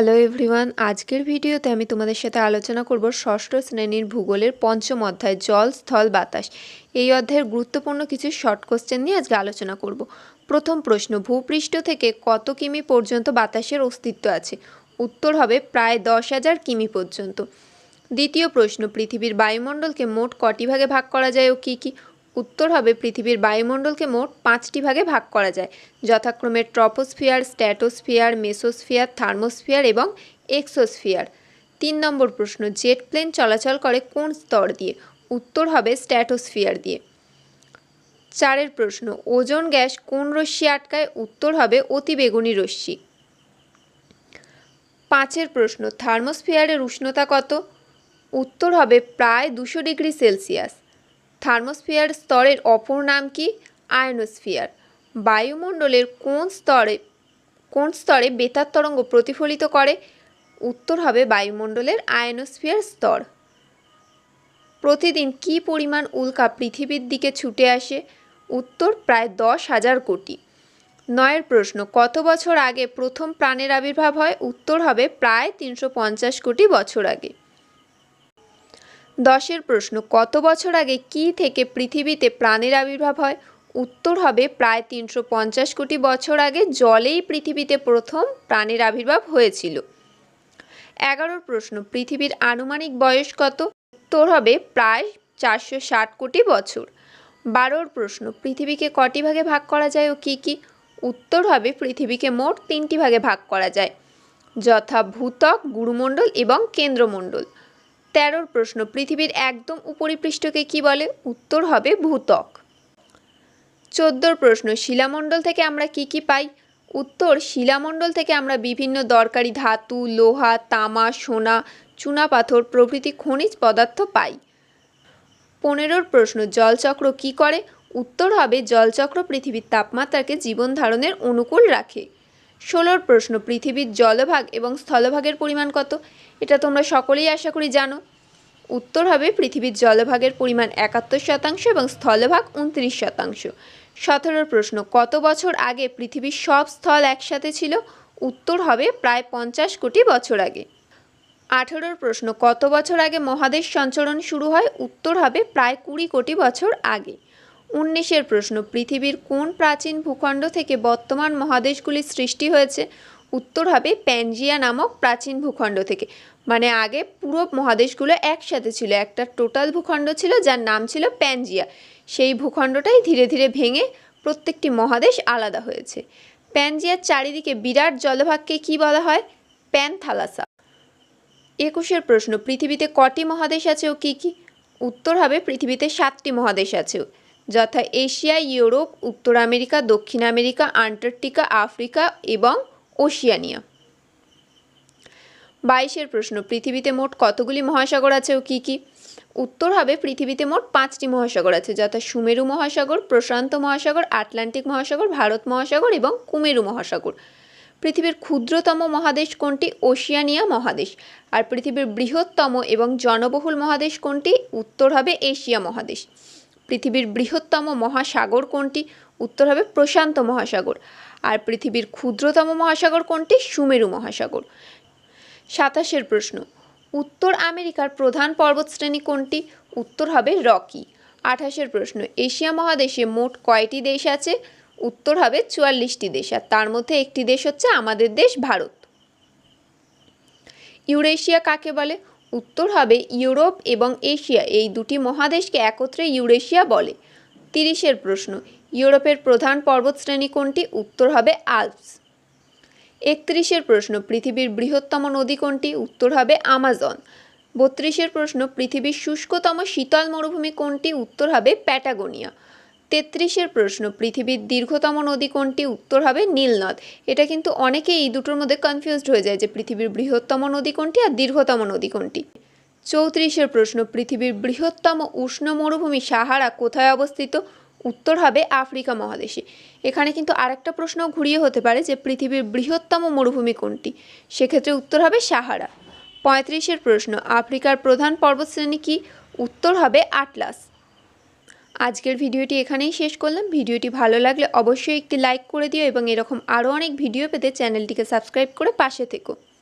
Hello everyone, আজকের ভিডিওতে আমি তোমাদের সাথে আলোচনা করব ষষ্ঠ শ্রেণীর ভূগোলের পঞ্চম অধ্যায় জল, স্থল, বাতাস। এই অধ্যায়ের গুরুত্বপূর্ণ কিছু শর্ট কোশ্চেন নিয়ে আজকে আলোচনা করব। প্রথম প্রশ্ন, ভূপৃষ্ঠ থেকে কত কিমি পর্যন্ত বাতাসের অস্তিত্ব আছে? উত্তর হবে প্রায় 10,000 কিমি পর্যন্ত। দ্বিতীয় প্রশ্ন, পৃথিবীর বায়ুমণ্ডলকে মোট কটি ভাগে ভাগ করা যায় ও কী কী? উত্তর হবে পৃথিবীর বায়ুমণ্ডলকে মোট 5টি ভাগে ভাগ করা যায়, যথাক্রমে ট্রপোস্ফিয়ার, স্ট্র্যাটোস্ফিয়ার, মেসোস্ফিয়ার, থার্মোস্ফিয়ার এবং এক্সোস্ফিয়ার। 3 নম্বর প্রশ্ন, জেট প্লেন চলাচল করে কোন স্তর দিয়ে? উত্তর হবে স্ট্র্যাটোস্ফিয়ার দিয়ে। 4 প্রশ্ন, ওজোন গ্যাস কোন রশ্মি আটকায়? উত্তর হবে অতিবেগুনি রশ্মি। 5 প্রশ্ন, থার্মোস্ফিয়ারের উষ্ণতা কত? উত্তর হবে প্রায় 200 ডিগ্রি সেলসিয়াস। থার্মোস্ফিয়ার স্তরের অপর নাম কি? আয়নোস্ফিয়ার। বায়ুমণ্ডলের কোন স্তরে বেতার তরঙ্গ প্রতিফলিত করে? উত্তর হবে বায়ুমণ্ডলের আয়নোস্ফিয়ার স্তর। প্রতিদিন কি পরিমাণ উল্কা পৃথিবীর দিকে ছুটে আসে? উত্তর প্রায় 10,000 কোটি। 9 প্রশ্ন, কত বছর আগে প্রথম প্রাণের আবির্ভাব হয়? উত্তর হবে প্রায় 350 কোটি বছর আগে। 10 প্রশ্ন, কত বছর আগে কি থেকে পৃথিবীতে প্রাণের আবির্ভাব হয়? উত্তর হবে প্রায় 350 কোটি বছর আগে জলেই পৃথিবীতে প্রথম প্রাণের আবির্ভাব হয়েছিল। 11 প্রশ্ন, পৃথিবীর আনুমানিক বয়স কত? উত্তর হবে প্রায় 460 কোটি বছর। 12 প্রশ্ন, পৃথিবীকে কটি ভাগে ভাগ করা যায় ও কী কী? উত্তর হবে পৃথিবীকে মোট 3টি ভাগে ভাগ করা যায়, যথা ভূত্বক, গুরুমণ্ডল এবং কেন্দ্রমণ্ডল। 13 প্রশ্ন, পৃথিবীর একদম উপরিপৃষ্ঠকে কি বলে? উত্তর হবে ভূত্বক। 14 প্রশ্ন, শিলামণ্ডল থেকে আমরা কি কি পাই? উত্তর, শিলামণ্ডল থেকে আমরা বিভিন্ন দরকারি ধাতু, লোহা, তামা, সোনা, চুনাপাথর প্রভৃতি খনিজ পদার্থ পাই। 15 প্রশ্ন, জলচক্র কি করে? উত্তর হবে জলচক্র পৃথিবীর তাপমাত্রাকে জীবন ধারণের অনুকূল রাখে। 16 প্রশ্ন, পৃথিবীর জলভাগ এবং স্থলভাগের পরিমাণ কত? এটা তোমরা সকলেই আশা করি জানো। উত্তর হবে পৃথিবীর জলভাগের পরিমাণ 71% এবং স্থলভাগ 29%। 17 প্রশ্ন, কত বছর আগে পৃথিবীর সব স্থল একসাথে ছিল? উত্তর হবে প্রায় 50 কোটি বছর আগে। 18 প্রশ্ন, কত বছর আগে মহাদেশ সঞ্চরণ শুরু হয়? উত্তর হবে প্রায় 20 কোটি বছর আগে। 19 প্রশ্ন, পৃথিবীর কোন প্রাচীন ভূখণ্ড থেকে বর্তমান মহাদেশগুলির সৃষ্টি হয়েছে? উত্তর হবে প্যানজিয়া নামক প্রাচীন ভূখণ্ড থেকে। মানে আগে পুরো মহাদেশগুলো একসাথে ছিল, একটা টোটাল ভূখণ্ড ছিল যার নাম ছিল প্যানজিয়া। সেই ভূখণ্ডটাই ধীরে ধীরে ভেঙে প্রত্যেকটি মহাদেশ আলাদা হয়েছে। প্যানজিয়ার চারিদিকে বিরাট জলভাগকে কি বলা হয়? প্যানথালাসা। 21 প্রশ্ন, পৃথিবীতে কটি মহাদেশ আছে ও কী কী? উত্তর হবে পৃথিবীতে 7টি মহাদেশ আছে, যথা এশিয়া, ইউরোপ, উত্তর আমেরিকা, দক্ষিণ আমেরিকা, আন্টার্কটিকা, আফ্রিকা এবং ওশিয়ানিয়া। 22 প্রশ্ন, পৃথিবীতে মোট কতগুলি মহাসাগর আছে ও কী কী? উত্তর হবে পৃথিবীতে মোট 5টি মহাসাগর আছে, যথা সুমেরু মহাসাগর, প্রশান্ত মহাসাগর, আটলান্টিক মহাসাগর, ভারত মহাসাগর এবং কুমেরু মহাসাগর। পৃথিবীর ক্ষুদ্রতম মহাদেশ কোনটি? ওশিয়ানিয়া মহাদেশ। আর পৃথিবীর বৃহত্তম এবং জনবহুল মহাদেশ কোনটি? উত্তর হবে এশিয়া মহাদেশ। পৃথিবীর বৃহত্তম মহাসাগর কোনটি? উত্তর হবে প্রশান্ত মহাসাগর। আর পৃথিবীর ক্ষুদ্রতম মহাসাগর কোনটি? সুমেরু মহাসাগর। 27 প্রশ্ন, উত্তর আমেরিকার প্রধান পর্বতশ্রেণী কোনটি? উত্তর হবে রকি। 28 প্রশ্ন, এশিয়া মহাদেশে মোট কয়টি দেশ আছে? উত্তর হবে 44টি দেশ, আর তার মধ্যে একটি দেশ হচ্ছে আমাদের দেশ ভারত। ইউরেশিয়া কাকে বলে? উত্তর হবে ইউরোপ এবং এশিয়া এই দুটি মহাদেশকে একত্রে ইউরেশিয়া বলে। 30 প্রশ্ন, ইউরোপের প্রধান পর্বতশ্রেণী কোনটি? উত্তর হবে আল্পস। 31 প্রশ্ন, পৃথিবীর বৃহত্তম নদী কোনটি? উত্তর হবে আমাজন। 32 প্রশ্ন, পৃথিবীর শুষ্কতম শীতল মরুভূমি কোনটি? উত্তর হবে প্যাটাগোনিয়া। 33 প্রশ্ন, পৃথিবীর দীর্ঘতম নদী কোনটি? উত্তর হবে নীলনদ। এটা কিন্তু অনেকেই এই দুটোর মধ্যে কনফিউজড হয়ে যায় যে পৃথিবীর বৃহত্তম নদী কোনটি আর দীর্ঘতম নদী কোনটি। 34 প্রশ্ন, পৃথিবীর বৃহত্তম উষ্ণ মরুভূমি সাহারা কোথায় অবস্থিত? উত্তর হবে আফ্রিকা মহাদেশে। এখানে কিন্তু আরেকটা প্রশ্ন ঘুরিয়ে হতে পারে যে পৃথিবীর বৃহত্তম মরুভূমি কোনটি? সেক্ষেত্রে উত্তর হবে সাহারা। 35 প্রশ্ন, আফ্রিকার প্রধান পর্বতশ্রেণী কি? উত্তর হবে আটলাস। আজকের ভিডিওটি এখানেই শেষ করলাম। ভিডিওটি ভালো লাগলে অবশ্যই একটি লাইক করে দিও এবং এরকম আরও অনেক ভিডিও পেতে চ্যানেলটিকে সাবস্ক্রাইব করে পাশে থেকো।